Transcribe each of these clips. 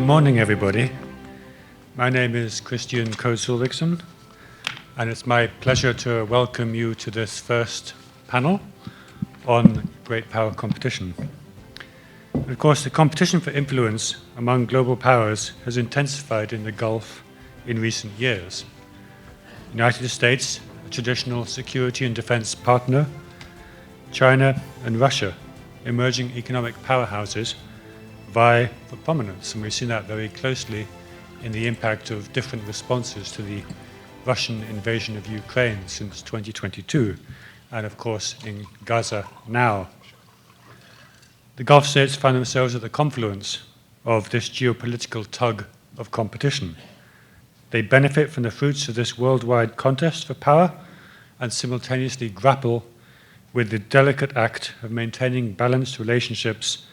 morning, everybody. My name is Kristian Ulrichsen, and it's my pleasure to welcome you to this first panel on great power competition. And of course, the competition for influence among global powers has intensified in the Gulf in recent years. The United States, a traditional security and defense partner, China and Russia, emerging economic powerhouses, vie for prominence, and we've seen that very closely in the impact of different responses to the Russian invasion of Ukraine since 2022, and of course in Gaza now. The Gulf states find themselves at the confluence of this geopolitical tug of competition. They benefit from the fruits of this worldwide contest for power and simultaneously grapple with the delicate act of maintaining balanced relationships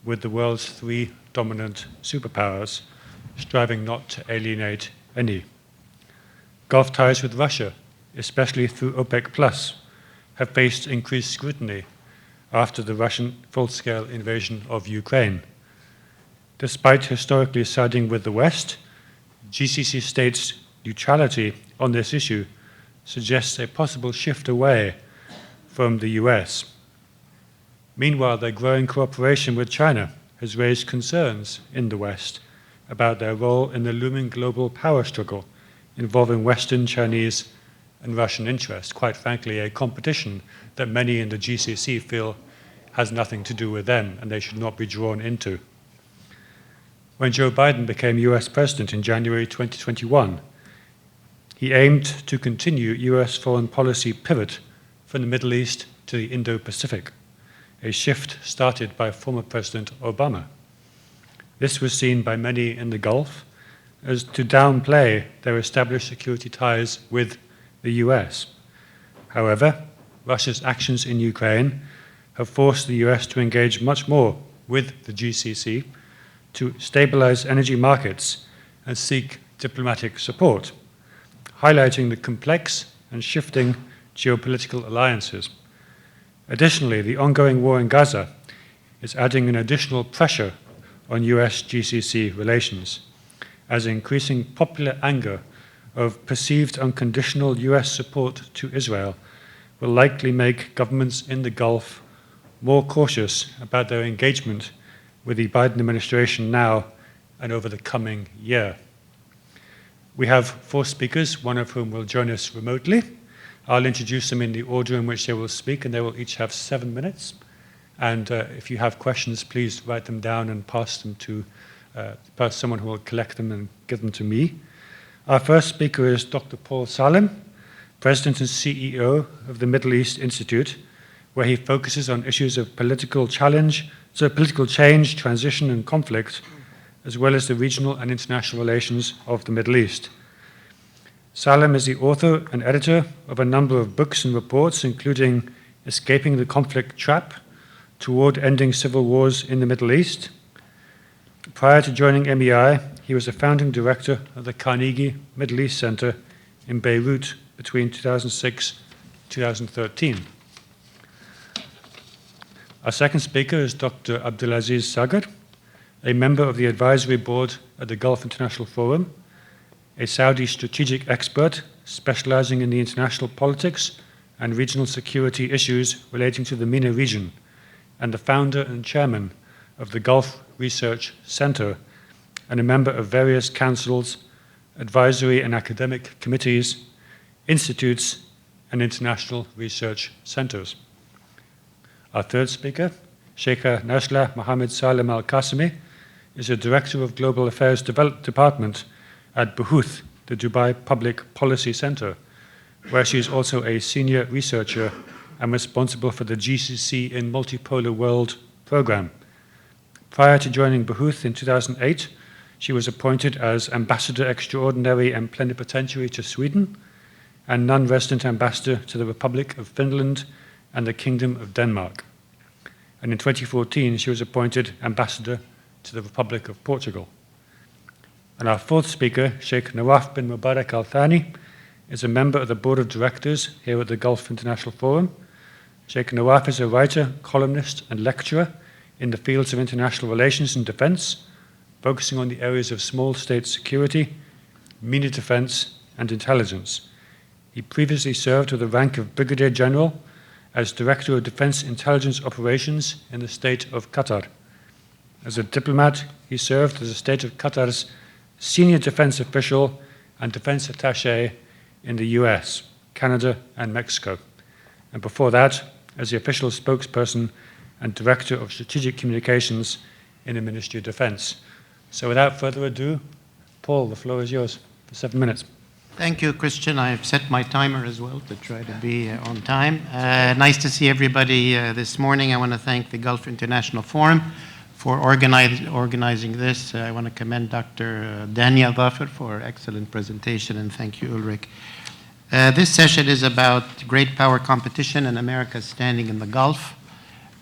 with the world's three dominant superpowers, striving not to alienate any. Gulf ties with Russia, especially through OPEC+, have faced increased scrutiny after the Russian full-scale invasion of Ukraine. Despite historically siding with the West, GCC states' neutrality on this issue suggests a possible shift away from the US. Meanwhile, their growing cooperation with China has raised concerns in the West about their role in the looming global power struggle involving Western, Chinese, and Russian interests. Quite frankly, a competition that many in the GCC feel has nothing to do with them and they should not be drawn into. When Joe Biden became US President in January 2021, he aimed to continue US foreign policy pivot from the Middle East to the Indo-Pacific, a shift started by former President Obama. This was seen by many in the Gulf as to downplay their established security ties with the US. However, Russia's actions in Ukraine have forced the US to engage much more with the GCC to stabilize energy markets and seek diplomatic support, highlighting the complex and shifting geopolitical alliances. Additionally, the ongoing war in Gaza is adding an additional pressure on US-GCC relations, as increasing popular anger of perceived unconditional US support to Israel will likely make governments in the Gulf more cautious about their engagement with the Biden administration now and over the coming year. We have four speakers, one of whom will join us remotely. I'll introduce them in the order in which they will speak, and they will each have 7 minutes. And if you have questions, please write them down and pass them to someone who will collect them and give them to me. Our first speaker is Dr. Paul Salem, President and CEO of the Middle East Institute, where he focuses on issues of political change, transition, and conflict, as well as the regional and international relations of the Middle East. Salem is the author and editor of a number of books and reports, including Escaping the Conflict Trap, Toward Ending Civil Wars in the Middle East. Prior to joining MEI, he was a founding director of the Carnegie Middle East Center in Beirut between 2006 and 2013. Our second speaker is Dr. Abdulaziz Sagar, a member of the advisory board at the Gulf International Forum, a Saudi strategic expert specializing in the international politics and regional security issues relating to the MENA region, and the founder and chairman of the Gulf Research Center, and a member of various councils, advisory and academic committees, institutes, and international research centers. Our third speaker, Shaikha Najla Mohammed Salem Alqasimi, is a director of Global Affairs Department at Bhuth, the Dubai Public Policy Center, where she is also a senior researcher and responsible for the GCC in Multipolar World program. Prior to joining Bhuth in 2008, she was appointed as Ambassador Extraordinary and Plenipotentiary to Sweden and non-resident ambassador to the Republic of Finland and the Kingdom of Denmark. And in 2014, she was appointed ambassador to the Republic of Portugal. And our fourth speaker, Sheikh Nawaf bin Mubarak Al-Thani, is a member of the board of directors here at the Gulf International Forum. Sheikh Nawaf is a writer, columnist, and lecturer in the fields of international relations and defense, focusing on the areas of small state security, media defense, and intelligence. He previously served with the rank of Brigadier General as Director of Defense Intelligence Operations in the state of Qatar. As a diplomat, he served as the state of Qatar's senior defense official and defense attaché in the US, Canada, and Mexico. And before that, as the official spokesperson and Director of Strategic Communications in the Ministry of Defense. So without further ado, Paul, the floor is yours for 7 minutes. Thank you, Kristian. I've set my timer as well to try to be on time. Nice to see everybody this morning. I want to thank the Gulf International Forum for organizing this. I want to commend Dr. Dania Dhafar for excellent presentation, and thank you, Ulrich. This session is about great power competition and America's standing in the Gulf.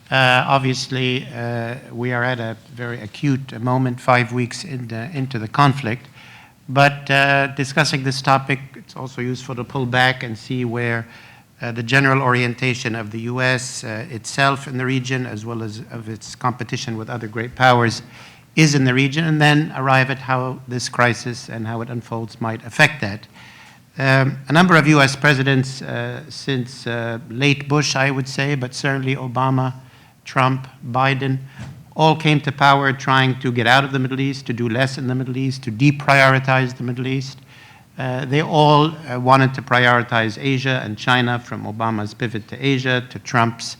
Obviously, we are at a very acute moment, 5 weeks into the conflict. But discussing this topic, it's also useful to pull back and see where the general orientation of the U.S. Itself in the region, as well as of its competition with other great powers, is in the region, and then arrive at how this crisis and how it unfolds might affect that. A number of U.S. presidents since late Bush, I would say, but certainly Obama, Trump, Biden, all came to power trying to get out of the Middle East, to do less in the Middle East, to deprioritize the Middle East. They all wanted to prioritize Asia and China, from Obama's pivot to Asia to Trump's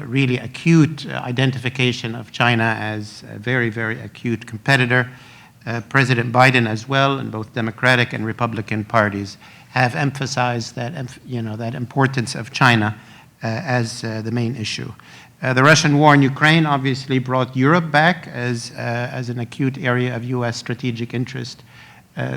really acute identification of China as a very, very acute competitor. President Biden as well, and both Democratic and Republican parties have emphasized that, that importance of China as the main issue. The Russian war in Ukraine obviously brought Europe back as an acute area of U.S. strategic interest.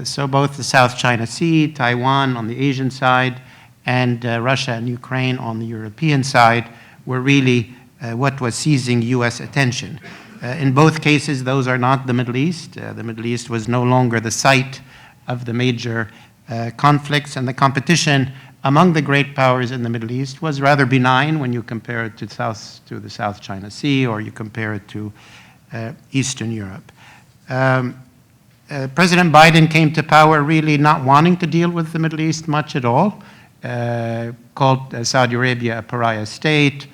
So both the South China Sea, Taiwan on the Asian side, and Russia and Ukraine on the European side were really what was seizing U.S. attention. In both cases, those are not the Middle East. The Middle East was no longer the site of the major conflicts, and the competition among the great powers in the Middle East was rather benign when you compare it to the South China Sea, or you compare it to Eastern Europe. President Biden came to power really not wanting to deal with the Middle East much at all, called Saudi Arabia a pariah state,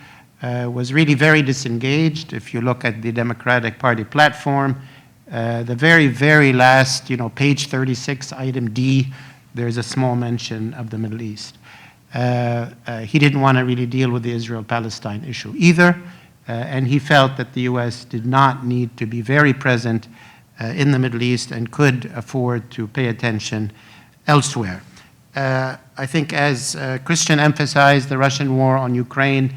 was really very disengaged. If you look at the Democratic Party platform, the very, very last, page 36, item D, there's a small mention of the Middle East. He didn't want to really deal with the Israel-Palestine issue either, and he felt that the U.S. did not need to be very present in the Middle East and could afford to pay attention elsewhere. I think, as Kristian emphasized, the Russian war on Ukraine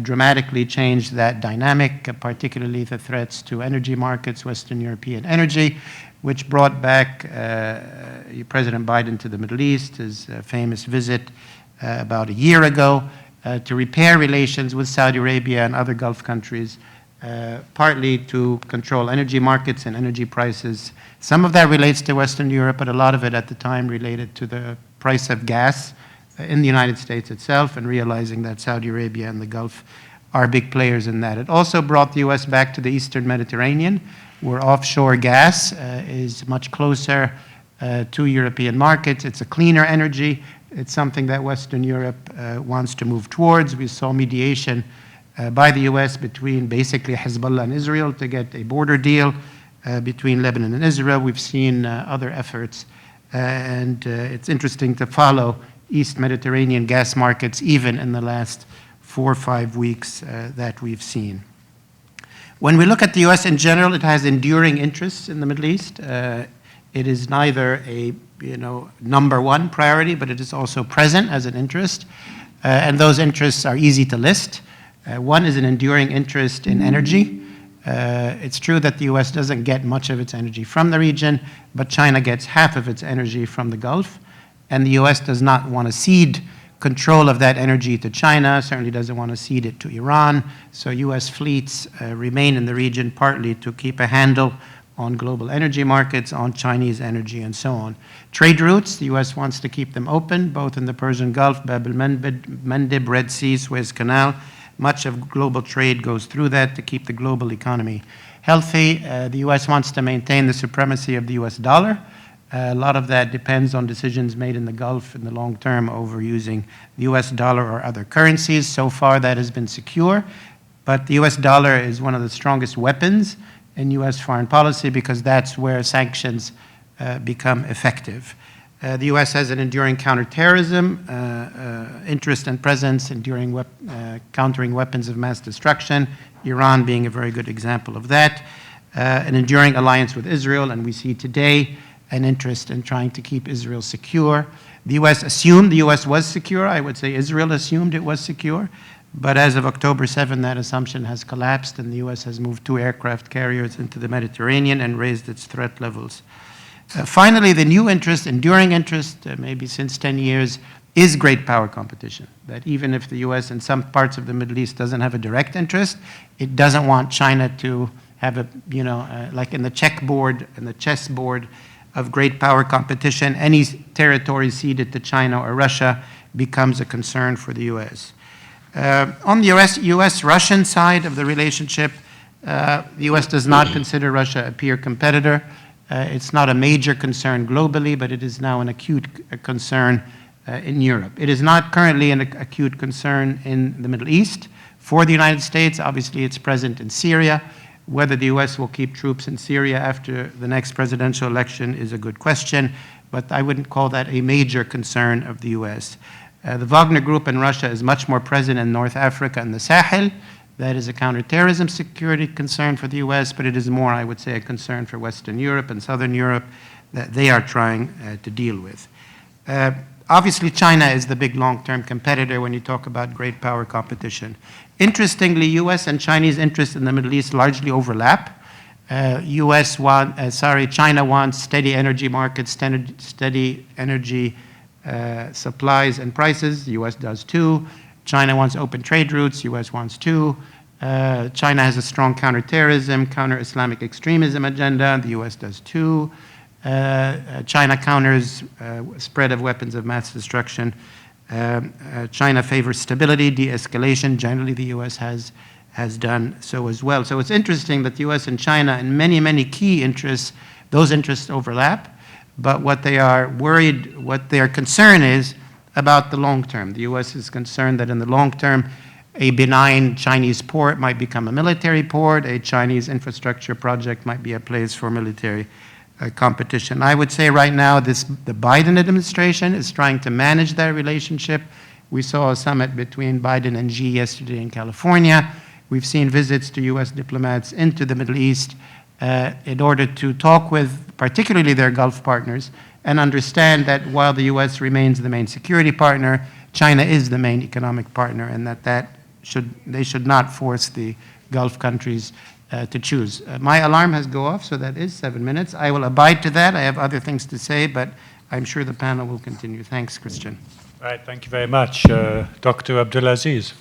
dramatically changed that dynamic, particularly the threats to energy markets, Western European energy, which brought back President Biden to the Middle East, his famous visit about a year ago, to repair relations with Saudi Arabia and other Gulf countries, partly to control energy markets and energy prices. Some of that relates to Western Europe, but a lot of it at the time related to the price of gas in the United States itself, and realizing that Saudi Arabia and the Gulf are big players in that. It also brought the U.S. back to the Eastern Mediterranean, where offshore gas is much closer to European markets. It's a cleaner energy. It's something that Western Europe wants to move towards. We saw mediation by the U.S. between basically Hezbollah and Israel to get a border deal between Lebanon and Israel. We've seen other efforts, and it's interesting to follow East Mediterranean gas markets even in the last 4 or 5 weeks that we've seen. When we look at the U.S. in general, it has enduring interests in the Middle East. It is neither a number one priority, but it is also present as an interest, and those interests are easy to list. One is an enduring interest in energy. It's true that the U.S. doesn't get much of its energy from the region, but China gets half of its energy from the Gulf, and the U.S. does not want to cede control of that energy to China, certainly doesn't want to cede it to Iran, so U.S. fleets remain in the region partly to keep a handle on global energy markets, on Chinese energy, and so on. Trade routes, the U.S. wants to keep them open, both in the Persian Gulf, Bab el-Mandeb, Red Sea, Suez Canal, Much of global trade goes through that to keep the global economy healthy. The U.S. wants to maintain the supremacy of the U.S. dollar. A lot of that depends on decisions made in the Gulf in the long term over using the U.S. dollar or other currencies. So far, that has been secure. But the U.S. dollar is one of the strongest weapons in U.S. foreign policy because that's where sanctions become effective. The U.S. has an enduring counterterrorism interest and presence, countering weapons of mass destruction, Iran being a very good example of that. An enduring alliance with Israel, and we see today an interest in trying to keep Israel secure. The U.S. assumed the U.S. was secure. I would say Israel assumed it was secure. But as of October 7, that assumption has collapsed, and the U.S. has moved 2 aircraft carriers into the Mediterranean and raised its threat levels. Finally, the new interest, enduring interest, maybe since 10 years, is great power competition. That even if the U.S. in some parts of the Middle East doesn't have a direct interest, it doesn't want China to have a, like in the chessboard of great power competition, any territory ceded to China or Russia becomes a concern for the U.S. On the US-Russian side of the relationship, the U.S. does not consider Russia a peer competitor. It's not a major concern globally, but it is now an acute concern in Europe. It is not currently an acute concern in the Middle East. For the United States, obviously it's present in Syria. Whether the U.S. will keep troops in Syria after the next presidential election is a good question, but I wouldn't call that a major concern of the U.S. The Wagner Group in Russia is much more present in North Africa and the Sahel. That is a counterterrorism security concern for the U.S., but it is more, I would say, a concern for Western Europe and Southern Europe that they are trying to deal with. Obviously, China is the big long-term competitor when you talk about great power competition. Interestingly, U.S. and Chinese interests in the Middle East largely overlap. China wants steady energy markets, steady energy supplies and prices. The U.S. does too. China wants open trade routes. U.S. wants too. China has a strong counterterrorism, counter-Islamic extremism agenda. The U.S. does too. China counters spread of weapons of mass destruction. China favors stability, de-escalation. Generally, the U.S. has done so as well. So it's interesting that the U.S. and China, in many, many key interests, those interests overlap. But what their concern is about the long term. The U.S. is concerned that in the long term, a benign Chinese port might become a military port. A Chinese infrastructure project might be a place for military competition. I would say right now the Biden administration is trying to manage that relationship. We saw a summit between Biden and Xi yesterday in California. We've seen visits to U.S. diplomats into the Middle East in order to talk with particularly their Gulf partners and understand that while the U.S. remains the main security partner, China is the main economic partner, and they should not force the Gulf countries to choose. My alarm has go off, so that is 7 minutes. I will abide to that. I have other things to say, but I'm sure the panel will continue. Thanks, Kristian. All right, thank you very much. Dr. Abdulaziz.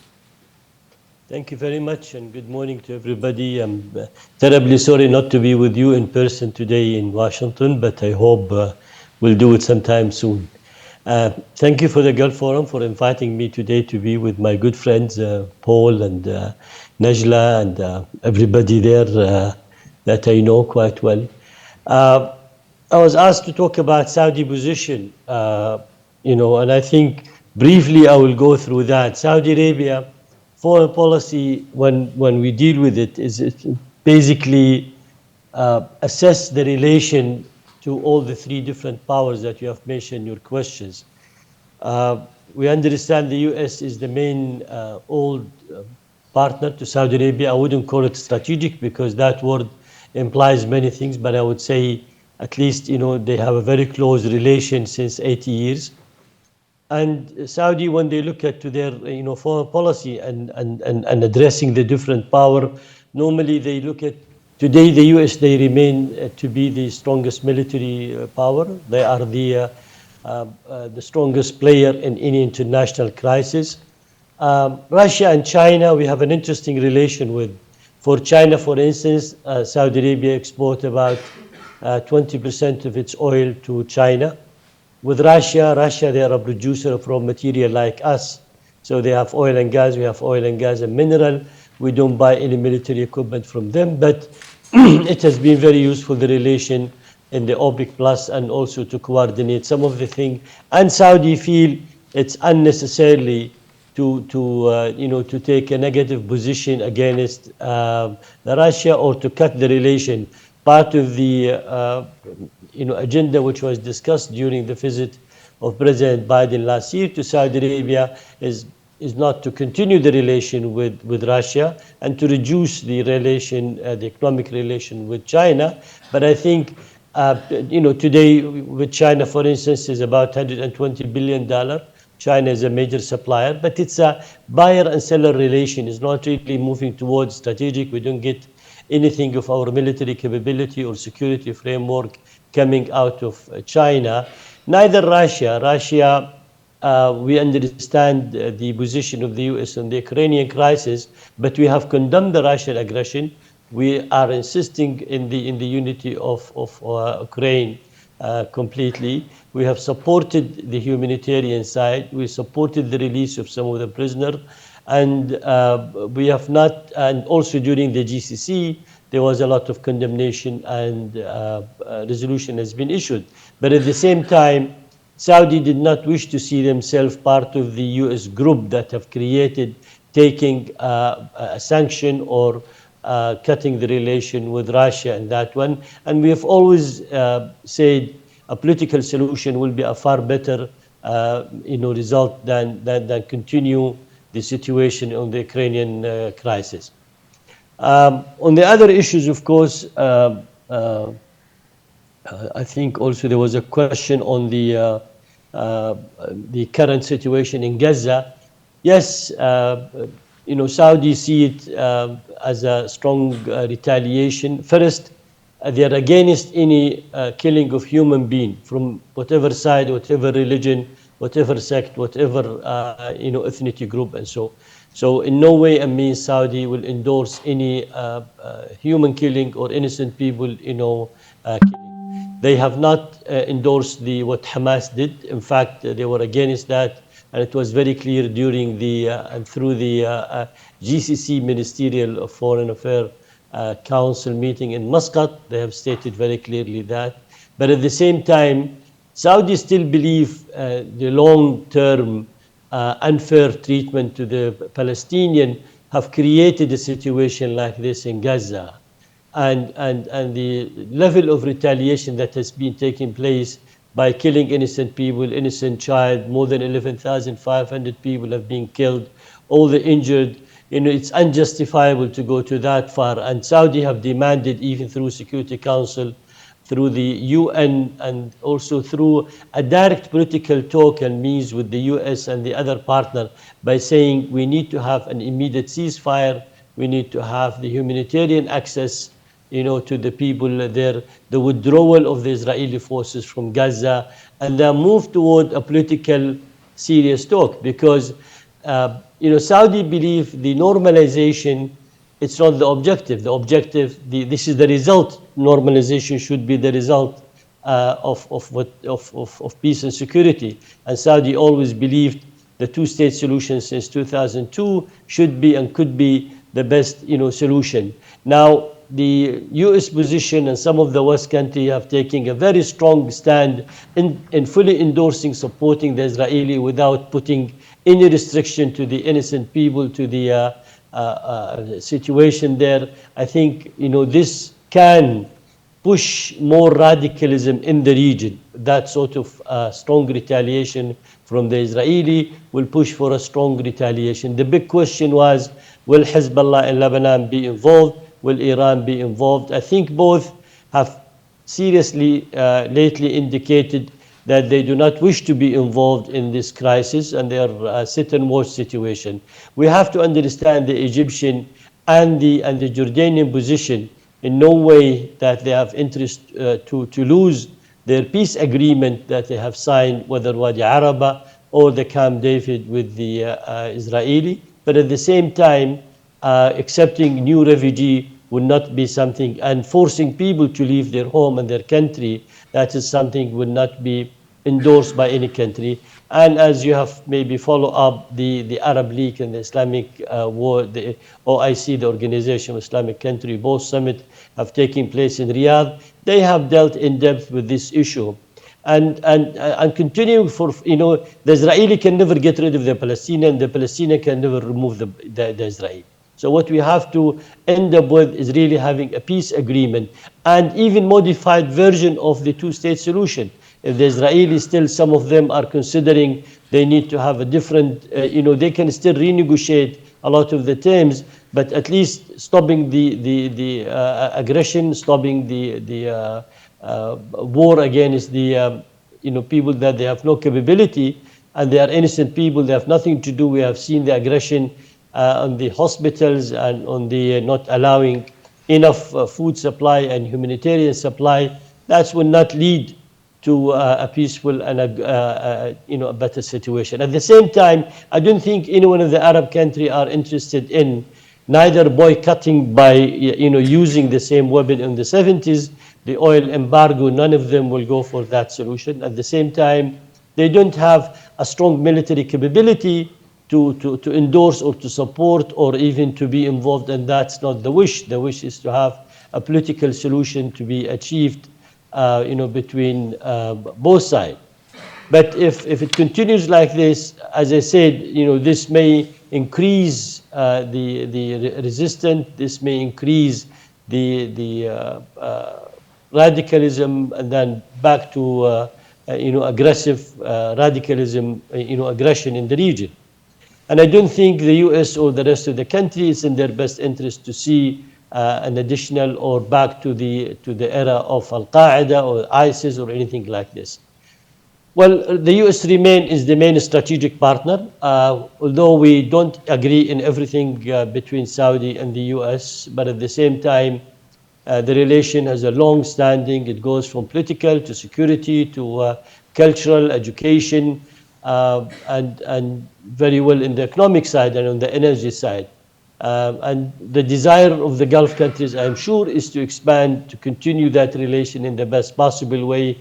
Thank you very much, and good morning to everybody. I'm terribly sorry not to be with you in person today in Washington, but I hope we'll do it sometime soon. Thank you for the Gulf Forum for inviting me today to be with my good friends Paul and Najla and everybody there that I know quite well. I was asked to talk about Saudi position, and I think briefly I will go through that. Saudi Arabia foreign policy, when we deal with it, is basically assess the relation to all the 3 different powers that you have mentioned in your questions. We understand the U.S. is the main old partner to Saudi Arabia. I wouldn't call it strategic because that word implies many things, but I would say at least they have a very close relation since 80 years. And Saudi, when they look at to their foreign policy and addressing the different power, normally they look at today the U.S. they remain to be the strongest military power. They are the strongest player in any international crisis. Russia and China, we have an interesting relation with. For China, for instance, Saudi Arabia export about 20% of its oil to China. With Russia, they are a producer of raw material like us. So they have oil and gas, we have oil and gas and mineral. We don't buy any military equipment from them, but it has been very useful, the relation in the OPEC Plus, and also to coordinate some of the things. And Saudi feel it's unnecessarily to take a negative position against Russia, or to cut the relation. Part of the agenda which was discussed during the visit of President Biden last year to Saudi Arabia is not to continue the relation with Russia and to reduce the relation, the economic relation with China. But I think today with China, for instance, is about $120 billion. China is a major supplier, but it's a buyer and seller relation. It's not really moving towards strategic. We don't get anything of our military capability or security framework coming out of China. Neither Russia. We understand the position of the US on the Ukrainian crisis, but we have condemned the Russian aggression. We are insisting in the unity of Ukraine completely. We have supported the humanitarian side. We supported the release of some of the prisoners, and we have not. And also during the GCC, there was a lot of condemnation, and resolution has been issued. But at the same time, Saudi did not wish to see themselves part of the US group that have created taking a sanction or cutting the relation with Russia and that one. And we have always said a political solution will be a far better result than continue the situation on the Ukrainian crisis. On the other issues, of course, I think also there was a question on the current situation in Gaza. Yes, Saudi see it as a strong retaliation. First, they are against any killing of human being from whatever side, whatever religion, whatever sect, whatever ethnic group, and so. So in no way and means Saudi will endorse any human killing or innocent people, killing. They have not endorsed what Hamas did. In fact, they were against that, and it was very clear during and through the GCC Ministerial Foreign Affairs Council meeting in Muscat. They have stated very clearly that. But at the same time, Saudi still believe the long-term unfair treatment to the Palestinian have created a situation like this in Gaza. And the level of retaliation that has been taking place by killing innocent people, innocent child, more than 11,500 people have been killed, all the injured, it's unjustifiable to go to that far. And Saudi have demanded, even through Security Council, through the UN, and also through a direct political talk and means with the US and the other partner, by saying we need to have an immediate ceasefire, we need to have the humanitarian access to the people there, the withdrawal of the Israeli forces from Gaza, and the move toward a political serious talk. Because Saudi believe the normalization, it's not the objective. The objective, this is the result. Normalization should be the result of peace and security. And Saudi always believed the two-state solution since 2002 should be and could be the best solution. Now, the US position and some of the West countries have taken a very strong stand in fully endorsing, supporting the Israeli without putting any restriction to the innocent people, to the situation there. I think this can push more radicalism in the region. That sort of strong retaliation from the Israeli will push for a strong retaliation. The big question was, will Hezbollah in Lebanon be involved? Will Iran be involved? I think both have seriously lately indicated that they do not wish to be involved in this crisis, and they are sit-and-watch situation. We have to understand the Egyptian and the Jordanian position. In no way that they have interest to lose their peace agreement that they have signed, whether Wadi Araba or the Camp David with the Israeli. But at the same time, accepting new refugee would not be something, and forcing people to leave their home and their country, that is something would not be endorsed by any country. And as you have maybe follow up the Arab League and the Islamic War, the OIC, the Organization of Islamic Country, both summits have taken place in Riyadh. They have dealt in depth with this issue. And continuing for, the Israeli can never get rid of the Palestinian can never remove the Israeli. So what we have to end up with is really having a peace agreement and even modified version of the two-state solution. If the Israelis still, some of them are considering they need to have a different, they can still renegotiate a lot of the terms, but at least stopping the aggression, stopping the war against the people that they have no capability, and they are innocent people, they have nothing to do. We have seen the aggression on the hospitals and on the not allowing enough food supply and humanitarian supply. That will not lead to a peaceful and a better situation. At the same time, I don't think any one of the Arab countries are interested in neither boycotting by using the same weapon in the 70s, the oil embargo. None of them will go for that solution. At the same time, they don't have a strong military capability to endorse or to support or even to be involved, and that's not the wish. The wish is to have a political solution to be achieved between both sides. But if it continues like this, as I said, this may increase the resistance, this may increase the radicalism, and then back to aggressive radicalism, aggression in the region. And I don't think the US or the rest of the country is in their best interest to see an additional or back to the era of Al-Qaeda or ISIS or anything like this. Well, the US is the main strategic partner, although we don't agree in everything between Saudi and the US, but at the same time, the relation has a long standing. It goes from political to security to cultural, education, and very well in the economic side and on the energy side. And the desire of the Gulf countries, I'm sure, is to expand, to continue that relation in the best possible way.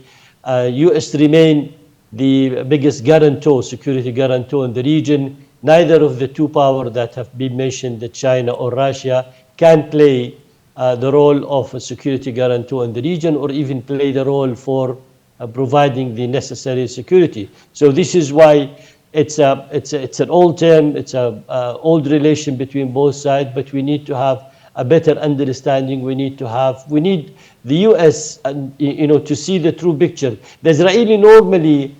US remain the biggest guarantor, security guarantor in the region. Neither of the two powers that have been mentioned, China or Russia, can play the role of a security guarantor in the region or even play the role for providing the necessary security. So this is why it's an old term, it's an old relation between both sides, but we need to have a better understanding. We need the US, to see the true picture. The Israeli normally,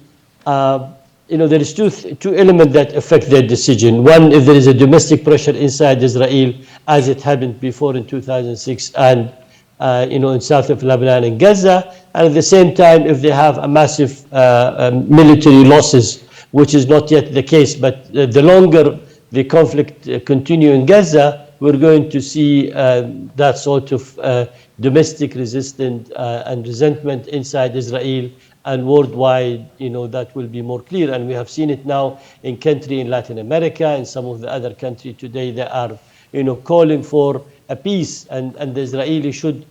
there is two elements that affect their decision. One, if there is a domestic pressure inside Israel, as it happened before in 2006 and in south of Lebanon and Gaza, and at the same time, if they have a massive military losses, which is not yet the case, but the longer the conflict continue in Gaza, we're going to see that sort of domestic resistance and resentment inside Israel and worldwide, that will be more clear. And we have seen it now in countries in Latin America and some of the other countries today that are, calling for a peace, and the Israelis should,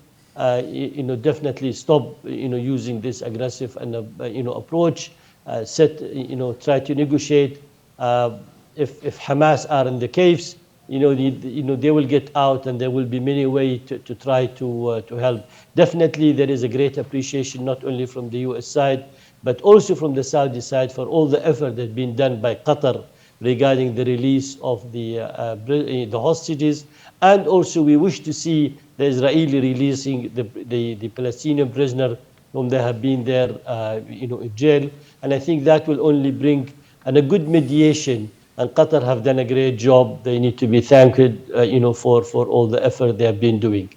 definitely stop, using this aggressive and, approach. Try to negotiate. If Hamas are in the caves, they will get out, and there will be many ways to try to help. Definitely, there is a great appreciation not only from the U.S. side, but also from the Saudi side for all the effort that's been done by Qatar regarding the release of the hostages, and also we wish to see the Israeli releasing the Palestinian prisoner whom they have been there, in jail. And I think that will only bring a good mediation. And Qatar have done a great job. They need to be thanked, for all the effort they have been doing.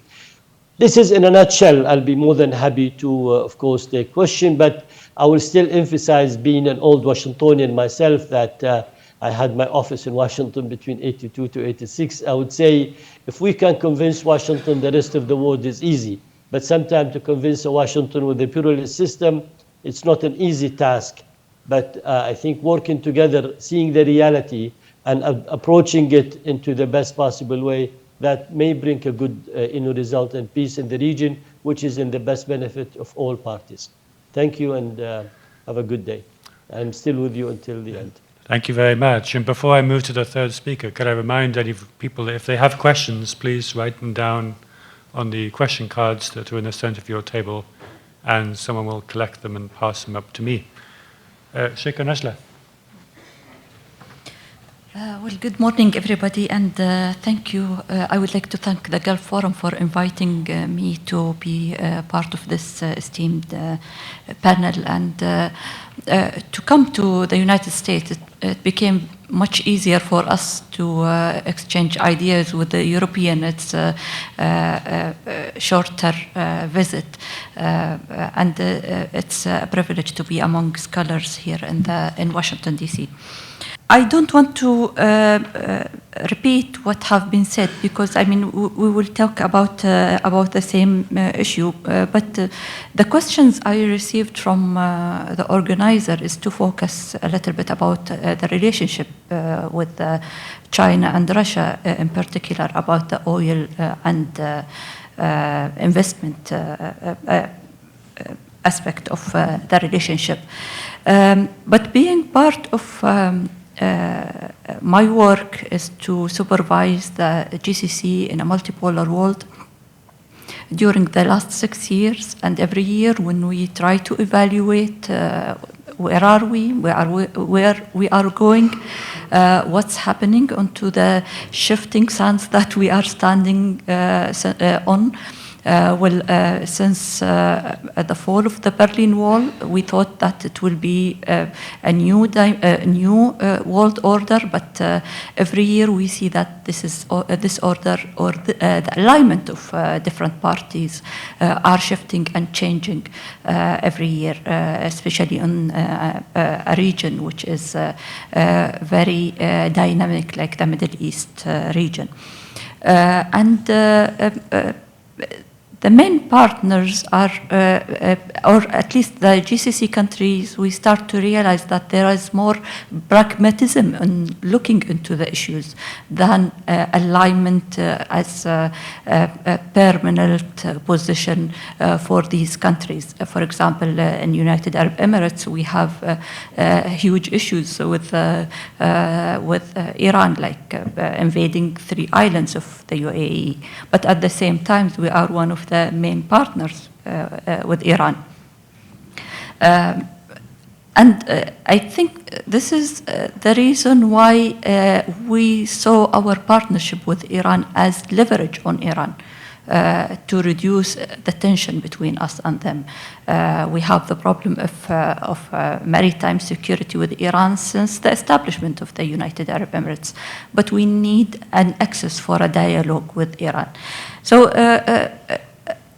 This is in a nutshell. I'll be more than happy to, of course, take questions, but I will still emphasize, being an old Washingtonian myself, that I had my office in Washington between 82 to 86. I would say if we can convince Washington, the rest of the world is easy. But sometimes to convince a Washington with a pluralist system, it's not an easy task. But I think working together, seeing the reality and approaching it into the best possible way, that may bring a good result and peace in the region, which is in the best benefit of all parties. Thank you, and Have a good day. I'm still with you until the end. Thank you very much. And before I move to the third speaker, could I remind any people that if they have questions, please write them down on the question cards that are in the center of your table, and someone will collect them and pass them up to me. Shaikha Najla. Well, good morning, everybody, and thank you. I would like to thank the Gulf Forum for inviting me to be part of this esteemed panel. And to come to the United States, it became much easier for us to exchange ideas with the European. It's a shorter visit, and it's a privilege to be among scholars here in Washington, D.C. I don't want to repeat what have been said, because I mean we will talk about the same issue. But the questions I received from the organizer is to focus a little bit about the relationship with China and Russia, in particular about the oil and investment aspect of the relationship. But being part of my work is to supervise the GCC in a multipolar world during the last 6 years, and every year when we try to evaluate where are we, where we are going, what's happening onto the shifting sands that we are standing on. Since the fall of the Berlin Wall, we thought that it will be a new world order, but every year we see that this order or the alignment of different parties are shifting and changing every year, especially in a region which is very dynamic, like the Middle East region. The main partners are, or at least the GCC countries, we start to realize that there is more pragmatism in looking into the issues than alignment as a permanent position for these countries. For example, in United Arab Emirates, we have huge issues with Iran, like invading 3 islands of the UAE. But at the same time, we are one of the main partners with Iran. I think this is the reason why we saw our partnership with Iran as leverage on Iran to reduce the tension between us and them. We have the problem of maritime security with Iran since the establishment of the United Arab Emirates, but we need an access for a dialogue with Iran. So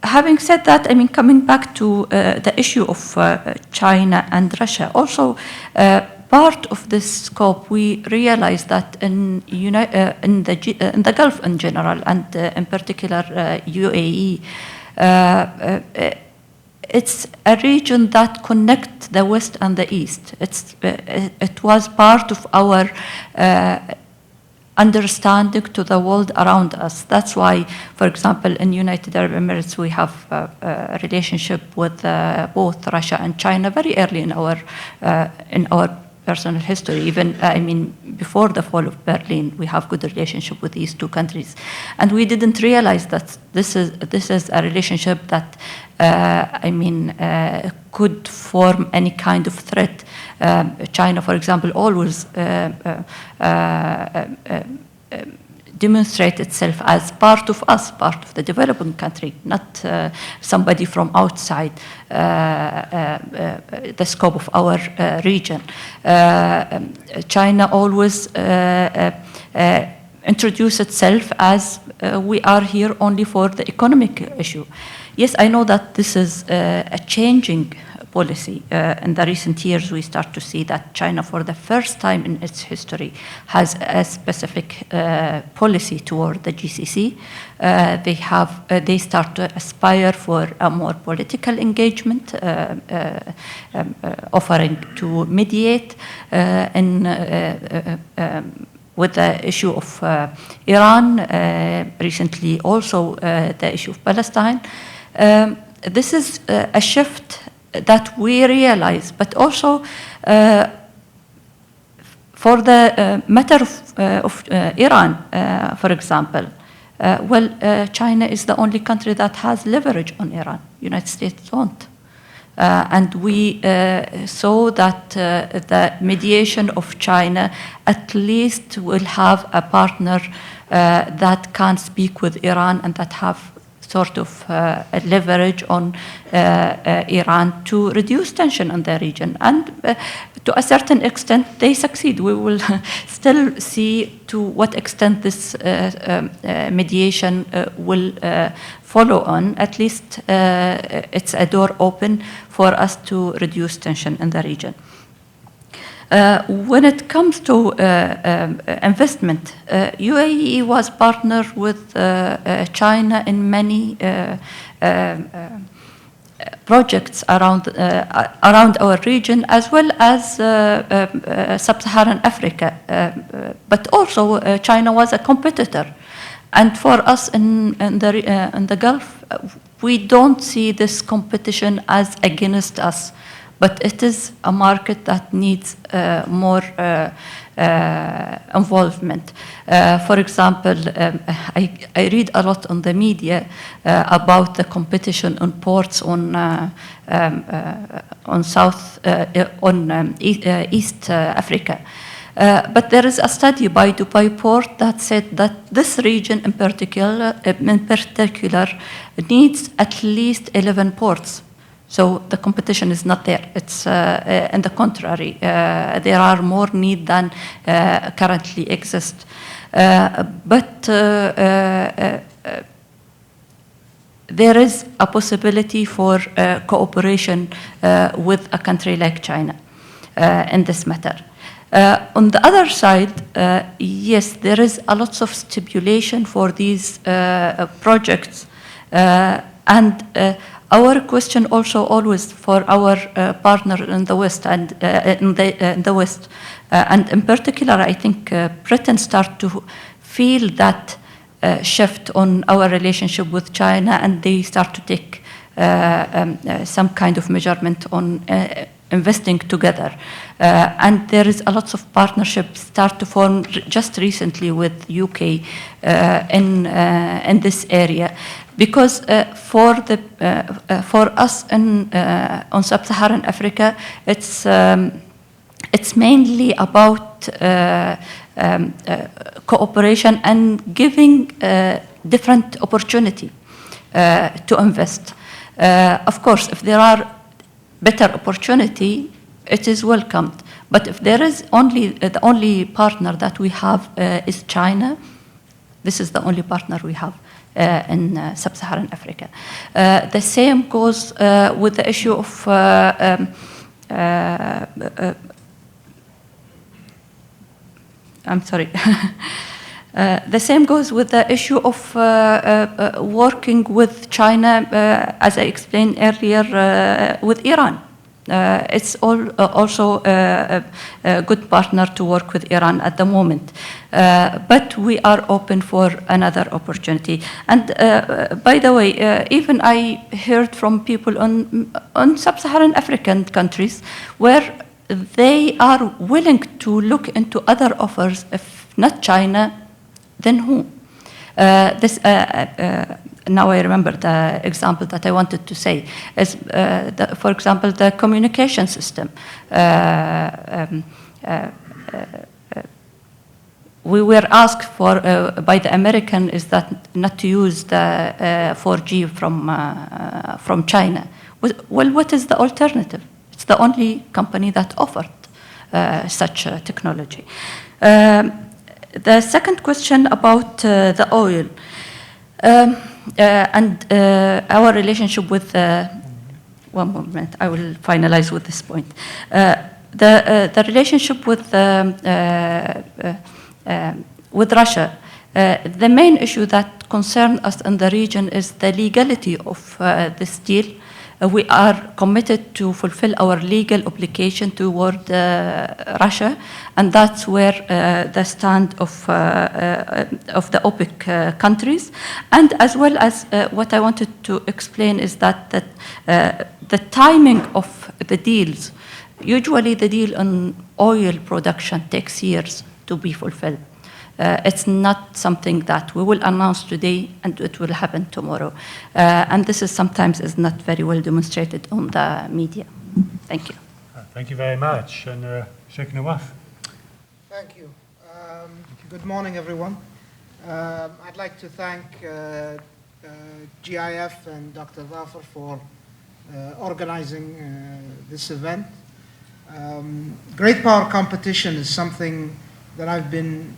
having said that, I mean, coming back to the issue of China and Russia, also part of this scope, we realize that in the Gulf in general, and in particular UAE, it's a region that connects the West and the East. It was part of our understanding to the world around us. That's why, for example, in United Arab Emirates, we have a relationship with both Russia and China very early in our personal history. Even, I mean, before the fall of Berlin, we have good relationship with these 2 countries, and we didn't realize that this is a relationship that, could form any kind of threat. China, for example, always demonstrate itself as part of us, part of the developing country, not somebody from outside the scope of our region. China always introduce itself as we are here only for the economic issue. Yes, I know that this is a changing policy. In the recent years, we start to see that China, for the first time in its history, has a specific policy toward the GCC. They start to aspire for a more political engagement, offering to mediate with the issue of Iran, recently also the issue of Palestine. This is a shift that we realize, but also for the matter of Iran, for example, China is the only country that has leverage on Iran. United States don't. And we saw that the mediation of China at least will have a partner that can speak with Iran and that have sort of a leverage on Iran to reduce tension in the region. And to a certain extent, they succeed. We will still see to what extent this mediation will follow on. At least it's a door open for us to reduce tension in the region. When it comes to investment, UAE was partnered with China in many projects around our region, as well as sub-Saharan Africa. But also China was a competitor. And for us in the Gulf, we don't see this competition as against us. But it is a market that needs more involvement. For example, I read a lot on the media about the competition on ports on East Africa. But there is a study by Dubai Port that said that this region in particular needs at least 11 ports. So the competition is not there. It's in the contrary. There are more need than currently exist. But there is a possibility for cooperation with a country like China in this matter. On the other side, yes, there is a lot of stipulation for these projects, and our question also always for our partner in the West and in the West, and in particular, I think Britain start to feel that shift on our relationship with China, and they start to take some kind of measurement on investing together. And there is a lot of partnerships start to form just recently with UK in this area. Because for us on sub-Saharan Africa, it's mainly about cooperation and giving different opportunity to invest. Of course, if there are better opportunity, it is welcomed. But if there is the only partner that we have is China, this is the only partner we have in sub-Saharan Africa. The same goes with the issue of I'm sorry. The same goes with the issue of working with China, as I explained earlier, with Iran. It's also a good partner to work with Iran at the moment. But we are open for another opportunity. And by the way, even I heard from people on sub-Saharan African countries where they are willing to look into other offers, if not China, then who? Now I remember the example that I wanted to say is, for example, the communication system. We were asked for by the American is that not to use the 4G from China. Well, what is the alternative? It's the only company that offered such technology. The second question about the oil. And our relationship with one moment, I will finalize with this point. The relationship with Russia. The main issue that concerns us in the region is the legality of this deal. We are committed to fulfill our legal obligation toward Russia, and that's where the stand of the OPEC countries. And as well as what I wanted to explain is that the timing of the deals, usually the deal on oil production takes years to be fulfilled. It's not something that we will announce today and it will happen tomorrow. And this is sometimes is not very well demonstrated on the media. Thank you. Thank you very much. And Sheikh Nawaf. Thank you. Good morning, everyone. I'd like to thank GIF and Dr. Dhafar for organizing this event. Great power competition is something that I've been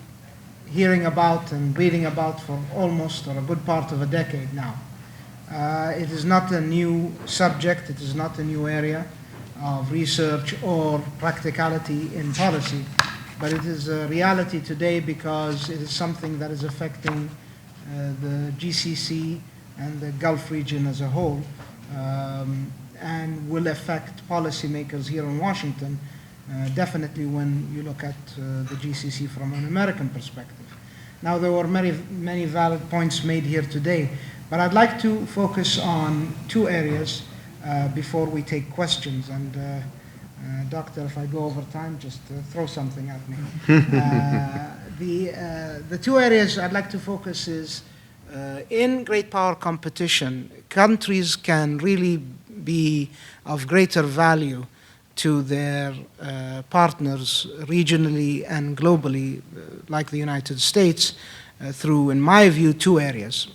hearing about and reading about for almost or a good part of a decade now. It is not a new subject, it is not a new area of research or practicality in policy, but it is a reality today because it is something that is affecting the GCC and the Gulf region as a whole, and will affect policymakers here in Washington, definitely when you look at the GCC from an American perspective. Now, there were many valid points made here today, but I'd like to focus on two areas before we take questions. And Doctor, if I go over time, just throw something at me. The two areas I'd like to focus is in great power competition, countries can really be of greater value to their partners regionally and globally, like the United States, through, in my view, two areas.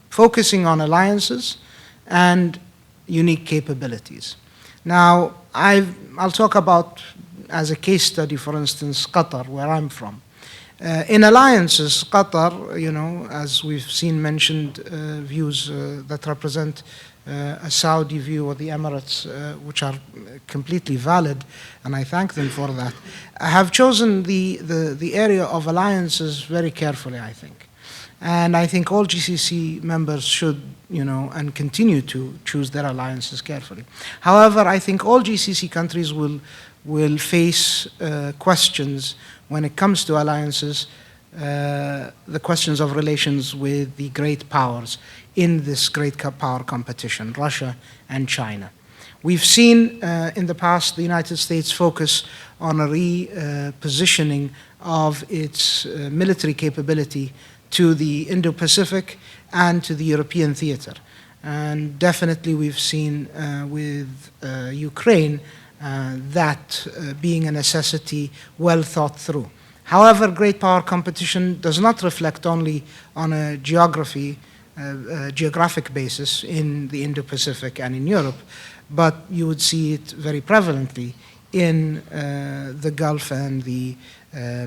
Focusing on alliances and unique capabilities. Now, I'll talk about, as a case study, for instance, Qatar, where I'm from. In alliances, Qatar, as we've seen mentioned, views that represent a Saudi view or the Emirates, which are completely valid, and I thank them for that, have chosen the area of alliances very carefully, I think. And I think all GCC members should, and continue to choose their alliances carefully. However, I think all GCC countries will face questions when it comes to alliances, the questions of relations with the great powers in this great power competition, Russia and China. We've seen in the past the United States focus on a repositioning of its military capability to the Indo-Pacific and to the European theater. And definitely we've seen with Ukraine that being a necessity well thought through. However, great power competition does not reflect only on a geographic basis in the Indo-Pacific and in Europe, but you would see it very prevalently in the Gulf and the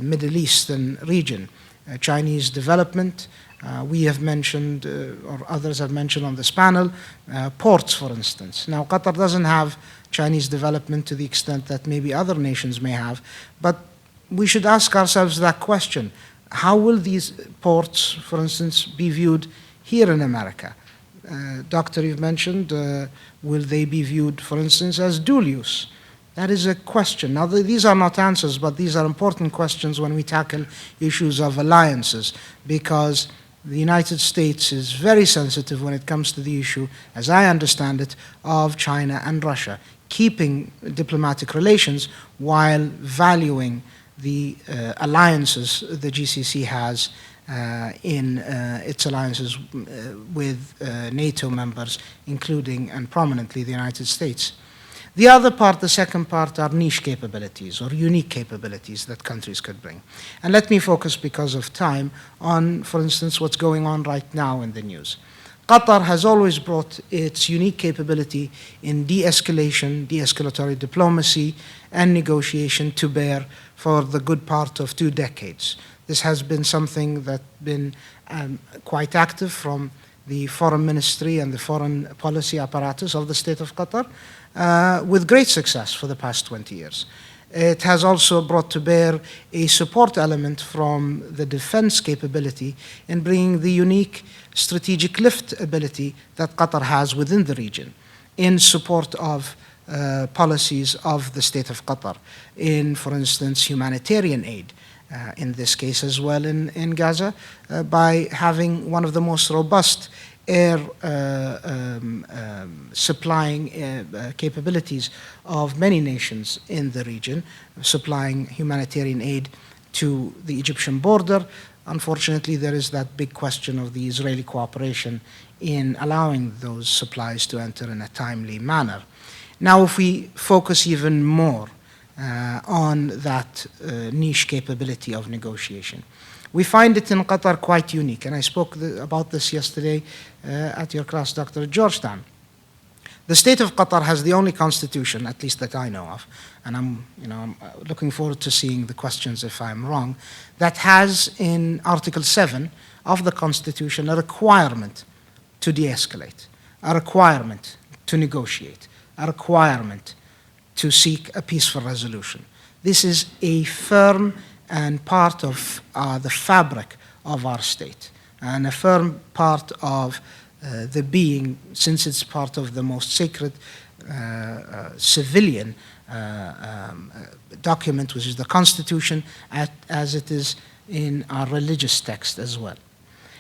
Middle Eastern region. Chinese development, we have mentioned, or others have mentioned on this panel, ports, for instance. Now, Qatar doesn't have Chinese development to the extent that maybe other nations may have, but we should ask ourselves that question. How will these ports, for instance, be viewed here in America? Doctor, you've mentioned, will they be viewed, for instance, as dual use? That is a question. Now, these are not answers, but these are important questions when we tackle issues of alliances, because the United States is very sensitive when it comes to the issue, as I understand it, of China and Russia, keeping diplomatic relations while valuing the alliances the GCC has in its alliances with NATO members, including and prominently the United States. The other part, the second part, are niche capabilities or unique capabilities that countries could bring. And let me focus, because of time, on, for instance, what's going on right now in the news. Qatar has always brought its unique capability in de-escalation, de-escalatory diplomacy, and negotiation to bear for the good part of 2 decades. This has been something that's been quite active from the foreign ministry and the foreign policy apparatus of the state of Qatar, with great success for the past 20 years. It has also brought to bear a support element from the defense capability in bringing the unique strategic lift ability that Qatar has within the region. in support of policies of the state of Qatar, in, for instance, humanitarian aid, in this case as well in Gaza, by having one of the most robust air supplying capabilities of many nations in the region, supplying humanitarian aid to the Egyptian border. Unfortunately, there is that big question of the Israeli cooperation in allowing those supplies to enter in a timely manner. Now, if we focus even more on that niche capability of negotiation, we find it in Qatar quite unique, and I spoke about this yesterday at your class, Dr. at Georgetown. The state of Qatar has the only constitution, at least that I know of, and I'm looking forward to seeing the questions if I'm wrong, that has in Article 7 of the constitution a requirement to de-escalate, a requirement to negotiate, a requirement to seek a peaceful resolution. This is a firm and part of the fabric of our state, and a firm part of the being, since it's part of the most sacred civilian document, which is the Constitution, as it is in our religious text as well.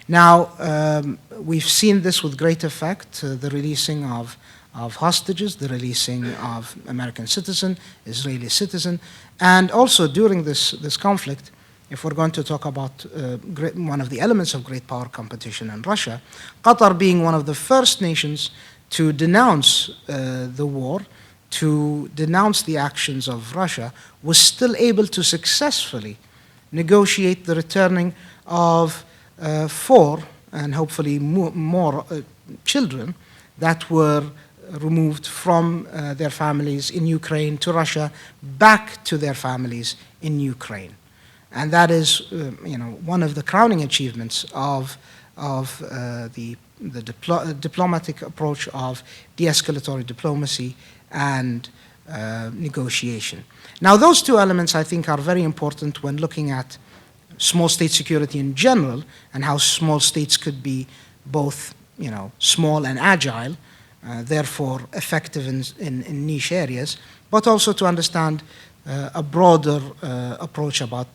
Now, we've seen this with great effect, the releasing of hostages, the releasing of American citizen, Israeli citizen, and also during this conflict, if we're going to talk about one of the elements of great power competition in Russia, Qatar being one of the first nations to denounce the war, to denounce the actions of Russia, was still able to successfully negotiate the returning of 4 and hopefully more children that were removed from their families in Ukraine to Russia, back to their families in Ukraine. And that is, one of the crowning achievements of the diplomatic approach of de-escalatory diplomacy and negotiation. Now, those two elements, I think, are very important when looking at small state security in general, and how small states could be both, small and agile, therefore effective in niche areas, but also to understand a broader approach about,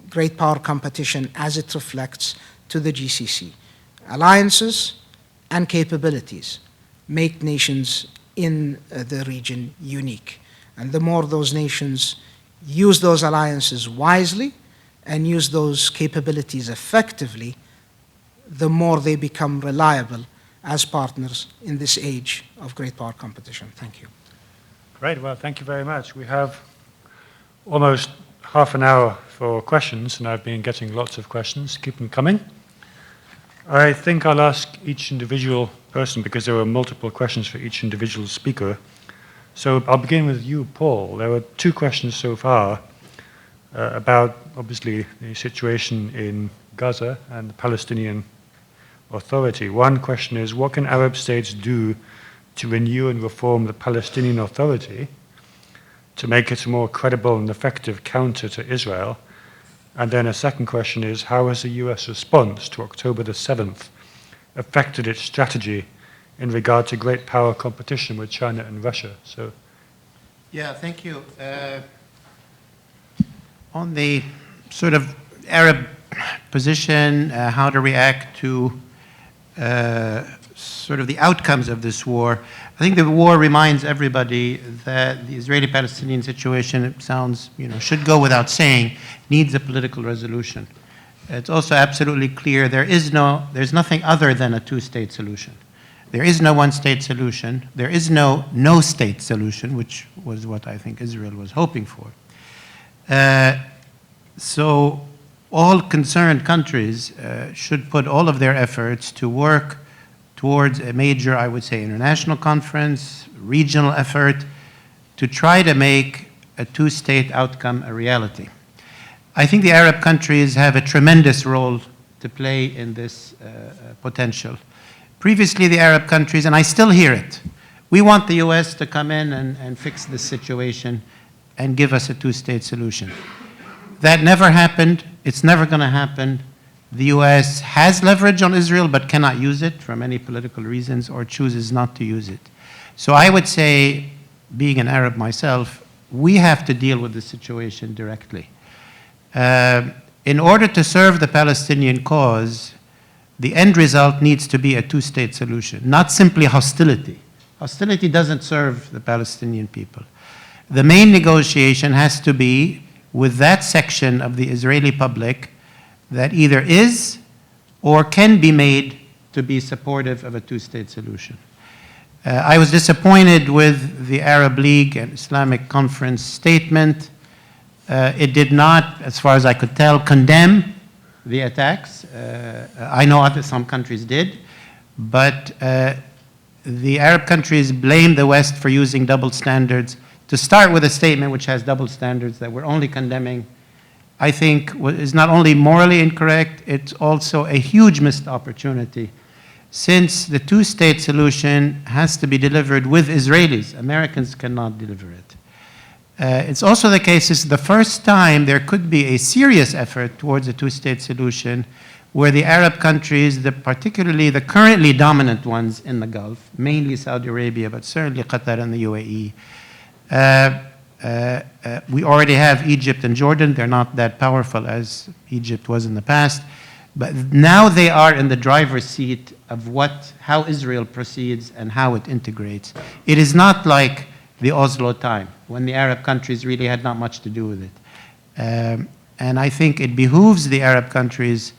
great power competition as it reflects to the GCC. Alliances and capabilities make nations in the region unique. And the more those nations use those alliances wisely and use those capabilities effectively, the more they become reliable as partners in this age of great power competition. Thank you. Great. Well, thank you very much. We have almost half an hour for questions, and I've been getting lots of questions. Keep them coming. I think I'll ask each individual person, because there were multiple questions for each individual speaker. So I'll begin with you, Paul. There were 2 questions so far about, obviously, the situation in Gaza and the Palestinian Authority. One question is, what can Arab states do to renew and reform the Palestinian Authority to make it a more credible and effective counter to Israel? And then a second question is, how has the US response to October the 7th affected its strategy in regard to great power competition with China and Russia? So, yeah, thank you. On the sort of Arab position, how to react to sort of the outcomes of this war, I think the war reminds everybody that the Israeli-Palestinian situation, it sounds, should go without saying, needs a political resolution. It's also absolutely clear there's nothing other than a 2-state solution. There is no one-state solution. There is no no-state solution, which was what I think Israel was hoping for. So all concerned countries should put all of their efforts to work towards a major, I would say, international conference, regional effort, to try to make a 2-state outcome a reality. I think the Arab countries have a tremendous role to play in this potential. Previously, the Arab countries, and I still hear it, we want the US to come in and fix this situation and give us a 2-state solution. That never happened. It's never going to happen. The US has leverage on Israel but cannot use it for many political reasons or chooses not to use it. So I would say, being an Arab myself, we have to deal with the situation directly. In order to serve the Palestinian cause, the end result needs to be a two-state solution, not simply hostility. Hostility doesn't serve the Palestinian people. The main negotiation has to be with that section of the Israeli public that either is or can be made to be supportive of a two-state solution. I was disappointed with the Arab League and Islamic Conference statement. It did not, as far as I could tell, condemn the attacks. I know some countries did, but the Arab countries blamed the West for using double standards. To start with a statement which has double standards that we're only condemning, I think is not only morally incorrect, it's also a huge missed opportunity, since the two-state solution has to be delivered with Israelis. Americans cannot deliver it. It's also the case this is the first time there could be a serious effort towards a two-state solution where the Arab countries, particularly the currently dominant ones in the Gulf, mainly Saudi Arabia, but certainly Qatar and the UAE, we already have Egypt and Jordan. They're not that powerful as Egypt was in the past. But now they are in the driver's seat of how Israel proceeds and how it integrates. It is not like the Oslo time, when the Arab countries really had not much to do with it. And I think it behooves the Arab countries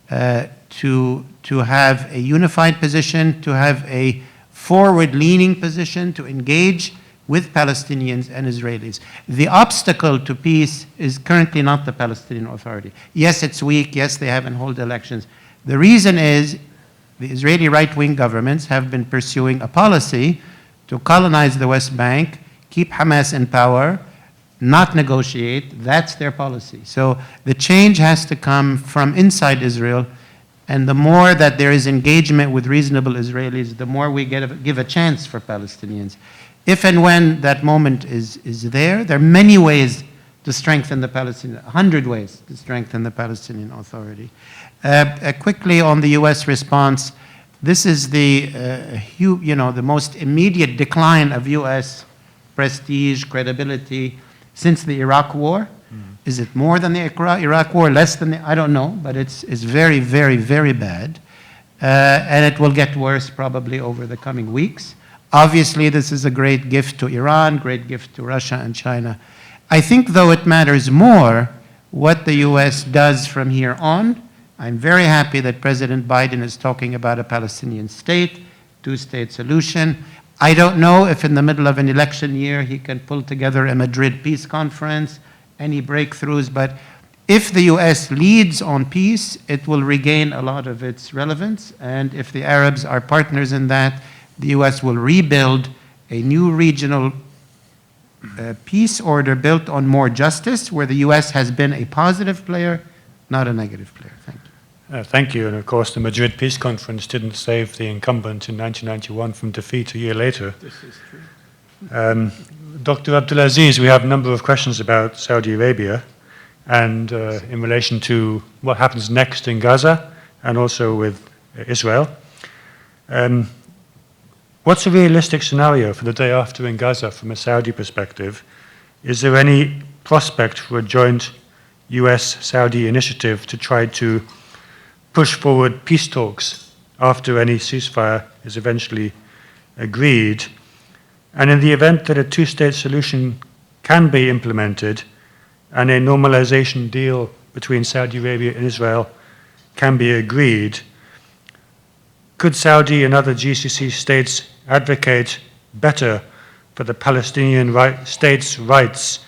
to have a unified position, to have a forward-leaning position, to engage with Palestinians and Israelis. The obstacle to peace is currently not the Palestinian Authority. Yes, it's weak. Yes, they haven't held elections. The reason is the Israeli right-wing governments have been pursuing a policy to colonize the West Bank, keep Hamas in power, not negotiate. That's their policy. So the change has to come from inside Israel, and the more that there is engagement with reasonable Israelis, the more we give a chance for Palestinians. If and when that moment is there are many ways to strengthen the Palestinian, 100 ways to strengthen the Palestinian Authority. Quickly on the US response, this is the most immediate decline of US prestige, credibility since the Iraq War. Is it more than the Iraq War, less than I don't know, but it's very, very, very bad. And it will get worse probably over the coming weeks. Obviously, this is a great gift to Iran, great gift to Russia and China. I think, though, it matters more what the US does from here on. I'm very happy that President Biden is talking about a Palestinian state, two-state solution. I don't know if in the middle of an election year he can pull together a Madrid peace conference, any breakthroughs, but if the US leads on peace, it will regain a lot of its relevance, and if the Arabs are partners in that, the US will rebuild a new regional peace order built on more justice, where the US has been a positive player, not a negative player. Thank you. Thank you. And of course, the Madrid Peace Conference didn't save the incumbent in 1991 from defeat a year later. This is true. Dr. Abdulaziz, we have a number of questions about Saudi Arabia and in relation to what happens next in Gaza and also with Israel. What's a realistic scenario for the day after in Gaza from a Saudi perspective? Is there any prospect for a joint US-Saudi initiative to try to push forward peace talks after any ceasefire is eventually agreed? And in the event that a two-state solution can be implemented and a normalization deal between Saudi Arabia and Israel can be agreed, could Saudi and other GCC states advocate better for the Palestinian state's rights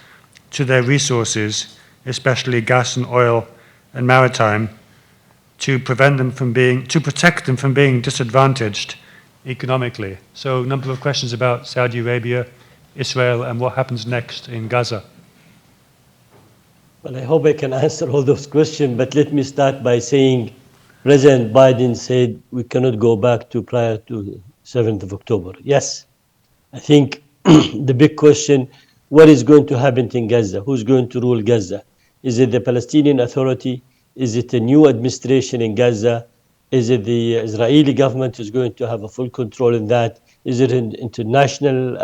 to their resources, especially gas and oil and maritime, to protect them from being disadvantaged economically? So a number of questions about Saudi Arabia, Israel, and what happens next in Gaza. Well, I hope I can answer all those questions, but let me start by saying President Biden said we cannot go back to prior to 7th of October. Yes, I think the big question, what is going to happen in Gaza? Who's going to rule Gaza? Is it the Palestinian Authority? Is it a new administration in Gaza? Is it the Israeli government is going to have a full control in that? Is it an international,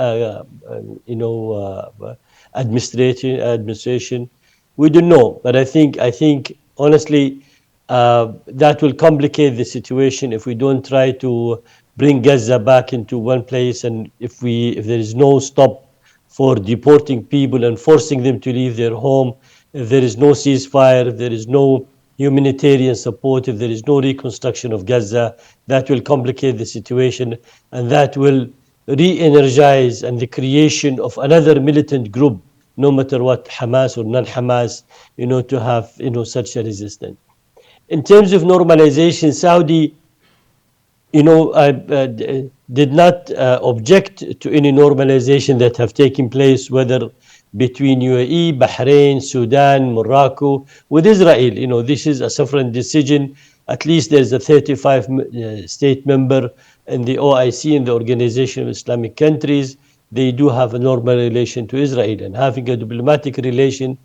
administration? We don't know, but I think honestly, that will complicate the situation if we don't try to bring Gaza back into one place, and if there is no stop for deporting people and forcing them to leave their home, if there is no ceasefire, if there is no humanitarian support, if there is no reconstruction of Gaza, that will complicate the situation, and that will re-energize and the creation of another militant group, no matter what, Hamas or non-Hamas, to have, such a resistance. In terms of normalization, Saudi, did not object to any normalization that have taken place, whether between UAE, Bahrain, Sudan, Morocco, with Israel. This is a sovereign decision. At least there's a 35 state member in the OIC, in the Organization of Islamic Countries. They do have a normal relation to Israel, and having a diplomatic relation,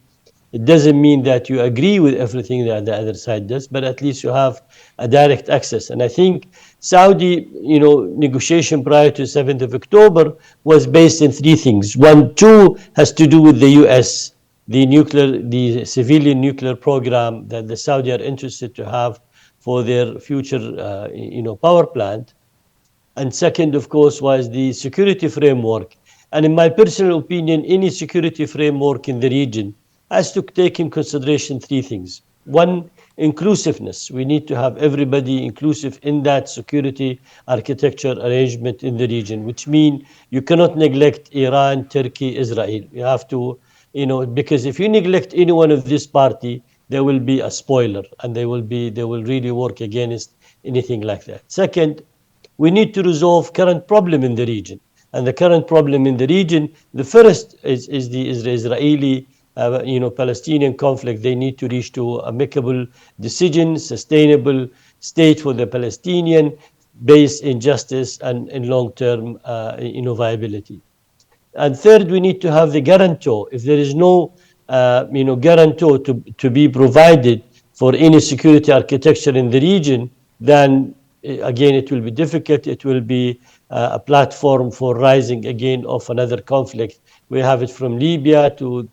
it doesn't mean that you agree with everything that the other side does, but at least you have a direct access. And I think Saudi, negotiation prior to 7th of October was based in three things. Two has to do with the US, the civilian nuclear program that the Saudi are interested to have for their future, power plant. And second, of course, was the security framework. And in my personal opinion, any security framework in the region has to take in consideration three things. One, inclusiveness. We need to have everybody inclusive in that security architecture arrangement in the region, which means you cannot neglect Iran, Turkey, Israel. You have to, because if you neglect any one of this party, there will be a spoiler, and they will really work against anything like that. Second, we need to resolve current problem in the region. And the current problem in the region, the first is the Israeli Palestinian conflict. They need to reach to amicable decision, sustainable state for the Palestinian, based in justice and in long-term viability. And third, we need to have the guarantor. If there is no guarantor to be provided for any security architecture in the region, then again, it will be difficult. It will be a platform for rising again of another conflict. We have it from Libya to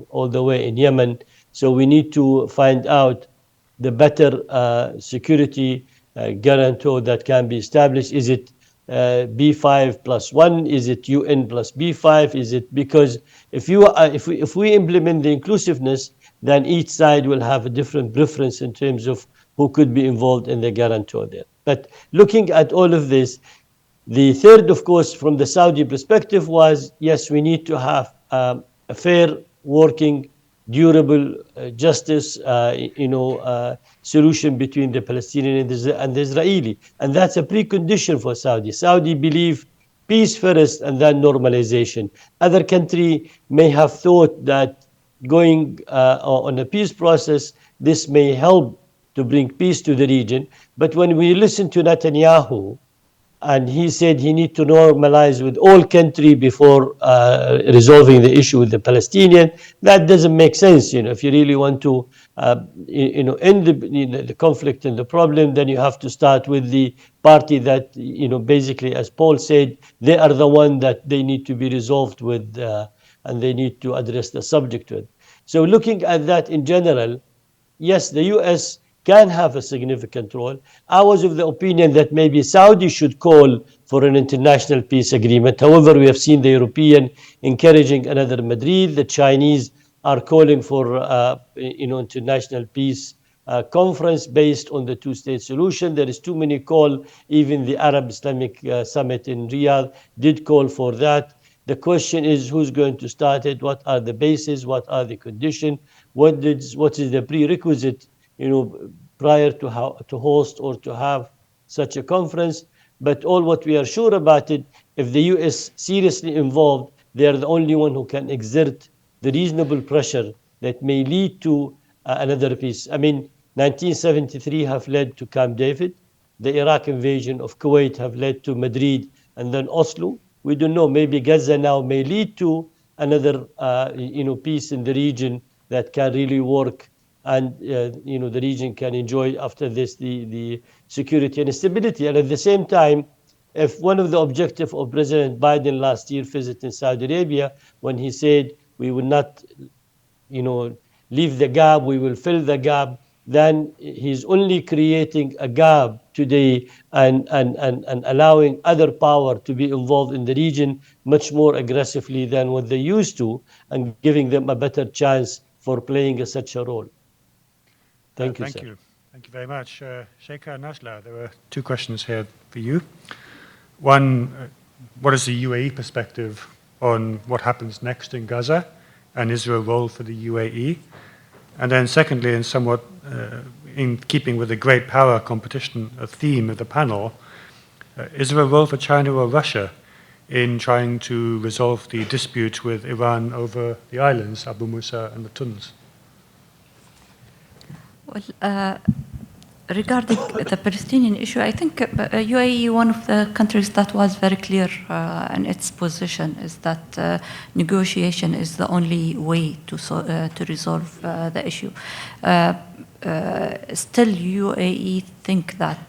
all the way in Yemen. So we need to find out the better security guarantor that can be established. Is it B5 plus 1? Is it UN plus B5? Is it, because if we implement the inclusiveness, then each side will have a different preference in terms of who could be involved in the guarantor there. But looking at all of this, the third, of course, from the Saudi perspective was, yes, we need to have a fair, working, durable justice, solution between the Palestinian and the Israeli. And that's a precondition for Saudi. Saudi believe peace first and then normalization. Other country may have thought that going on a peace process, this may help to bring peace to the region. But when we listen to Netanyahu, and he said he need to normalize with all country before resolving the issue with the Palestinian, that doesn't make sense. If you really want to end the conflict and the problem, then you have to start with the party that, basically, as Paul said, they are the one that they need to be resolved with, and they need to address the subject with. So looking at that in general, yes, the US can have a significant role. I was of the opinion that maybe Saudi should call for an international peace agreement. However, we have seen the European encouraging another Madrid. The Chinese are calling for international peace conference based on the two-state solution. There is too many call. Even the Arab Islamic Summit in Riyadh did call for that. The question is, who's going to start it? What are the bases? What are the conditions? What is the prerequisite prior to host or to have such a conference? But all what we are sure about it, if the US seriously involved, they are the only one who can exert the reasonable pressure that may lead to another peace. 1973 have led to Camp David. The Iraq invasion of Kuwait have led to Madrid and then Oslo. We don't know, maybe Gaza now may lead to another peace in the region that can really work and the region can enjoy after this the security and stability. And at the same time, if one of the objectives of President Biden last year visiting Saudi Arabia, when he said we will not leave the gap, we will fill the gap, then he's only creating a gap today and allowing other power to be involved in the region much more aggressively than what they used to, and giving them a better chance for playing such a role. Thank you, thank sir. you. Thank you very much. Shaikha and Najla, there were two questions here for you. One, what is the UAE perspective on what happens next in Gaza, and is there a role for the UAE? And then secondly, and somewhat in keeping with the great power competition, a theme of the panel, is there a role for China or Russia in trying to resolve the dispute with Iran over the islands, Abu Musa and the Tuns? Well, regarding the Palestinian issue, I think UAE, one of the countries that was very clear in its position, is that negotiation is the only way to resolve the issue. Still, UAE think that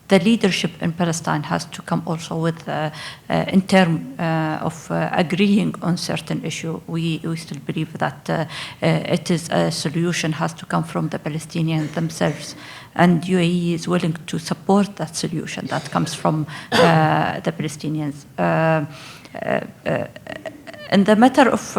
the leadership in Palestine has to come also with, in terms of agreeing on certain issue. We still believe that it is a solution has to come from the Palestinians themselves, and UAE is willing to support that solution that comes from the Palestinians. In the matter of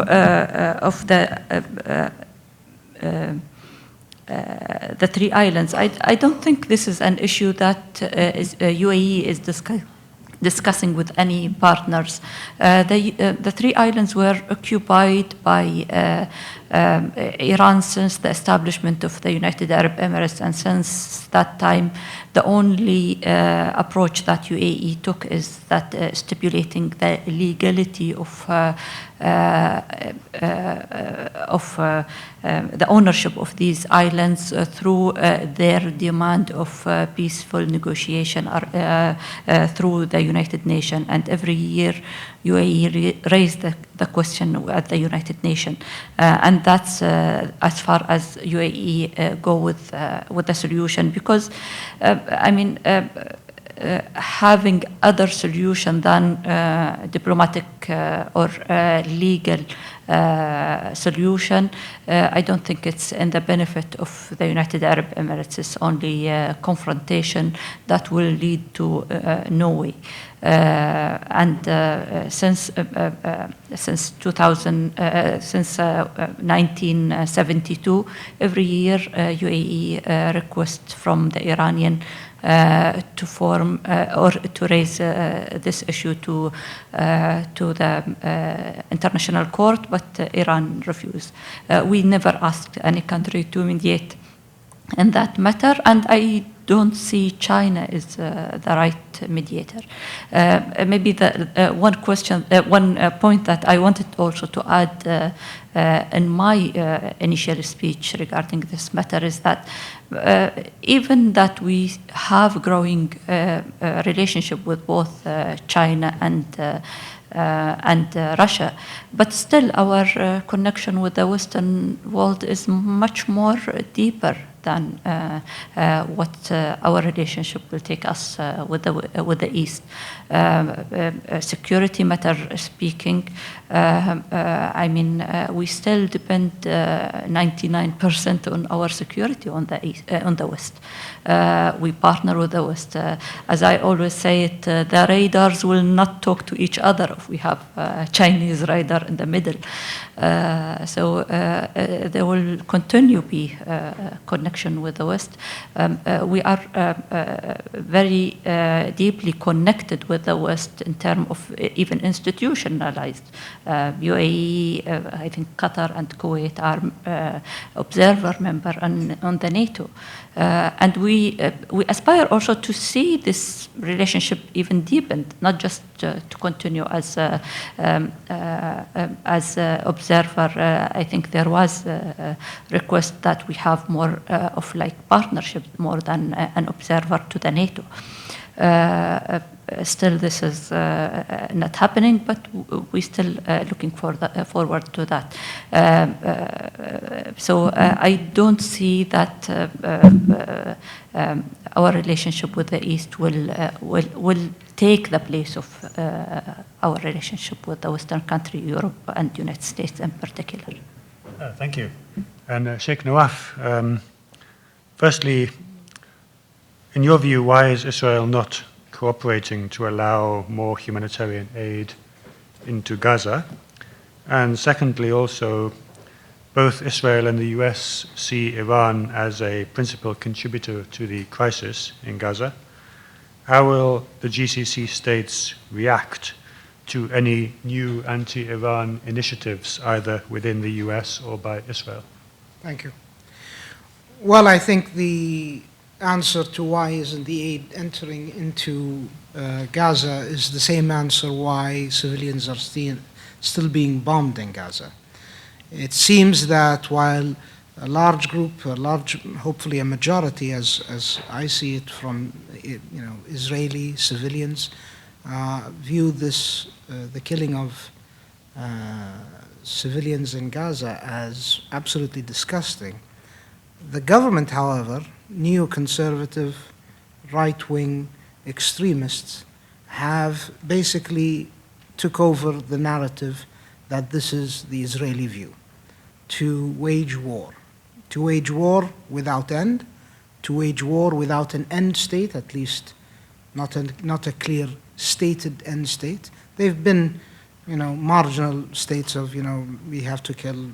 the three islands, I don't think this is an issue that UAE is discussing with any partners. The three islands were occupied by Iran since the establishment of the United Arab Emirates, and since that time, the only approach that UAE took is that stipulating the legality of the ownership of these islands through their demand of peaceful negotiation through the United Nations. And every year, UAE raised the question at the United Nations, and that's as far as UAE go with the solution, because having other solution than diplomatic or legal solution, I don't think it's in the benefit of the United Arab Emirates. It's only confrontation that will lead to no way. Since 1972, every year UAE requests from the Iranian to form or to raise this issue to the International Court, but Iran refused. We never asked any country to mediate in that matter, and I don't see China is the right mediator. Maybe the one point that I wanted also to add in my initial speech regarding this matter is that even that we have growing relationship with both China and Russia, but still our connection with the Western world is much more deeper than what our relationship will take us with the East. Security matter speaking, we still depend 99% on our security on the East, on the West. We partner with the West. As I always say it, the radars will not talk to each other if we have a Chinese radar in the middle. So there will continue be connection with the West. We are very deeply connected with the West in terms of even institutionalized. UAE, I think Qatar and Kuwait are observer member on the NATO. And we aspire also to see this relationship even deepened, not just to continue as observer. I think there was a request that we have more of like partnership more than an observer to the NATO. Still, this is not happening, but we're still looking forward to that. So I don't see that our relationship with the East will take the place of our relationship with the Western country, Europe, and United States in particular. Thank you. And Sheikh Nawaf, firstly, in your view, why is Israel not cooperating to allow more humanitarian aid into Gaza? And secondly, also, both Israel and the US see Iran as a principal contributor to the crisis in Gaza. How will the GCC states react to any new anti-Iran initiatives, either within the US or by Israel? Thank you. Well, I think the answer to why isn't the aid entering into Gaza is the same answer why civilians are still being bombed in Gaza. It seems that while a large group, hopefully a majority, as I see it from Israeli civilians, view this the killing of civilians in Gaza as absolutely disgusting. The government, however, neoconservative, right-wing extremists have basically took over the narrative that this is the Israeli view, to wage war without end, to wage war without an end state, at least not a clear stated end state. They've been, marginal states of, we have to kill,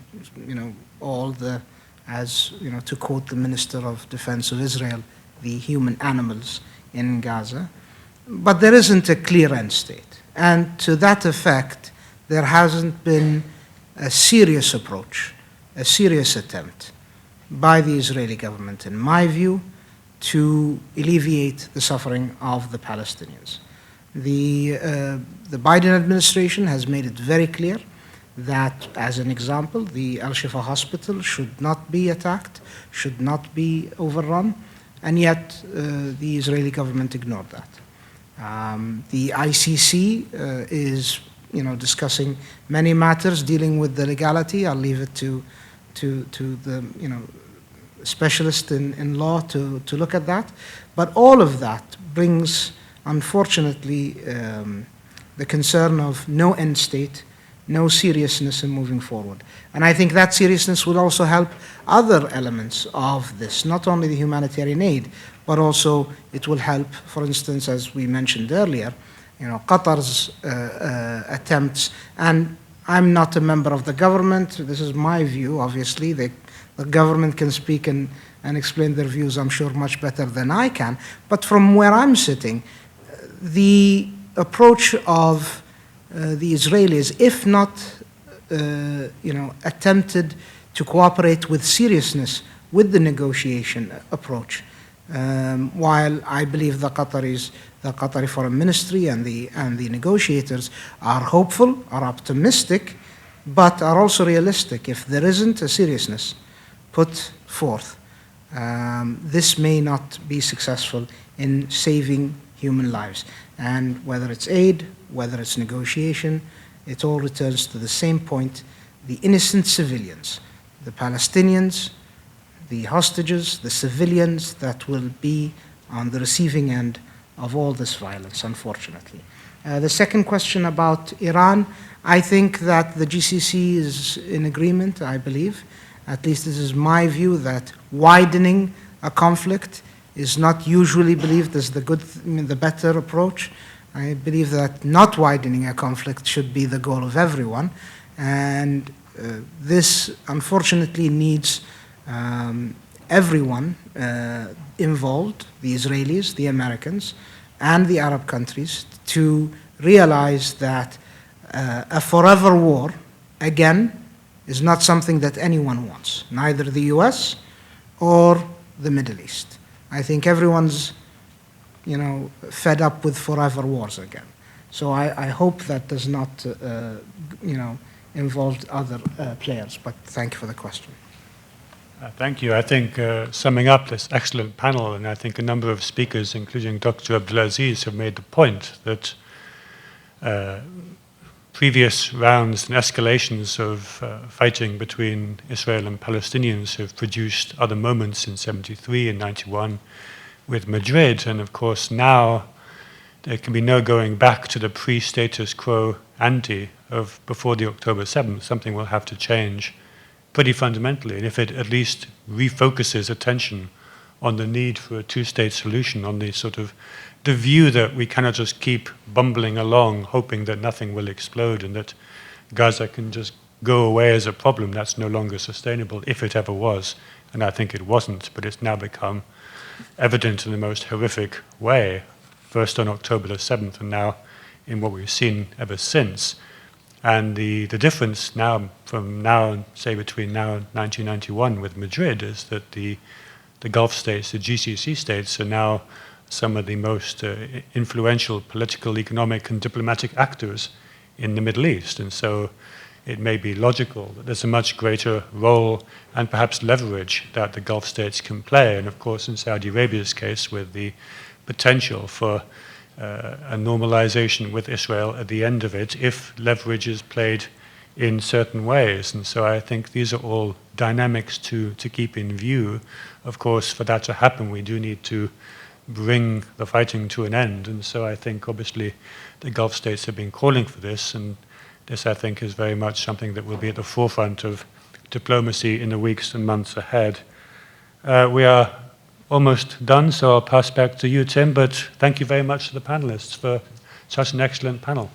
all the, as, to quote the Minister of Defense of Israel, the human animals in Gaza. But there isn't a clear end state. And to that effect, there hasn't been a serious approach, a serious attempt by the Israeli government, in my view, to alleviate the suffering of the Palestinians. The Biden administration has made it very clear that, as an example, the Al-Shifa hospital should not be attacked, should not be overrun, and yet the Israeli government ignored that. The ICC is, discussing many matters dealing with the legality. I'll leave it to the, specialist in law to look at that. But all of that brings, unfortunately, the concern of no end state, no seriousness in moving forward. And I think that seriousness will also help other elements of this, not only the humanitarian aid, but also it will help, for instance, as we mentioned earlier, Qatar's attempts. And I'm not a member of the government. This is my view, obviously. The government can speak and explain their views, I'm sure, much better than I can. But from where I'm sitting, the approach of the Israelis, if not, attempted to cooperate with seriousness with the negotiation approach, while I believe the Qatari Foreign Ministry and the negotiators are hopeful, are optimistic, but are also realistic. If there isn't a seriousness put forth, this may not be successful in saving human lives. And whether it's aid, whether it's negotiation, it all returns to the same point: the innocent civilians, the Palestinians, the hostages, the civilians that will be on the receiving end of all this violence, unfortunately. The second question about Iran, I think that the GCC is in agreement, I believe. At least this is my view, that widening a conflict is not usually believed as the better approach. I believe that not widening a conflict should be the goal of everyone. And this, unfortunately, needs everyone involved, the Israelis, the Americans, and the Arab countries, to realize that a forever war, again, is not something that anyone wants, neither the US or the Middle East. I think everyone's, fed up with forever wars again. So I hope that does not, involve other players. But thank you for the question. Thank you. I think summing up this excellent panel, and I think a number of speakers, including Dr. Abdulaziz, have made the point that previous rounds and escalations of fighting between Israel and Palestinians have produced other moments in 73 and 91 with Madrid, and of course now there can be no going back to the pre-status quo ante of before the October 7th. Something will have to change pretty fundamentally, and if it at least refocuses attention on the need for a two-state solution, on the sort of the view that we cannot just keep bumbling along hoping that nothing will explode and that Gaza can just go away as a problem, that's no longer sustainable, if it ever was. And I think it wasn't, but it's now become evident in the most horrific way, first on October the 7th and now in what we've seen ever since. And the difference now, from now, say between now and 1991 with Madrid, is that the Gulf states, the GCC states, are now some of the most influential political, economic, and diplomatic actors in the Middle East. And so it may be logical that there's a much greater role and perhaps leverage that the Gulf states can play. And of course, in Saudi Arabia's case, with the potential for a normalization with Israel at the end of it, if leverage is played in certain ways. And so I think these are all dynamics to keep in view. Of course, for that to happen, we do need to bring the fighting to an end. And so I think, obviously, the Gulf states have been calling for this, and this, I think, is very much something that will be at the forefront of diplomacy in the weeks and months ahead. We are almost done, so I'll pass back to you, Tim, but thank you very much to the panelists for such an excellent panel.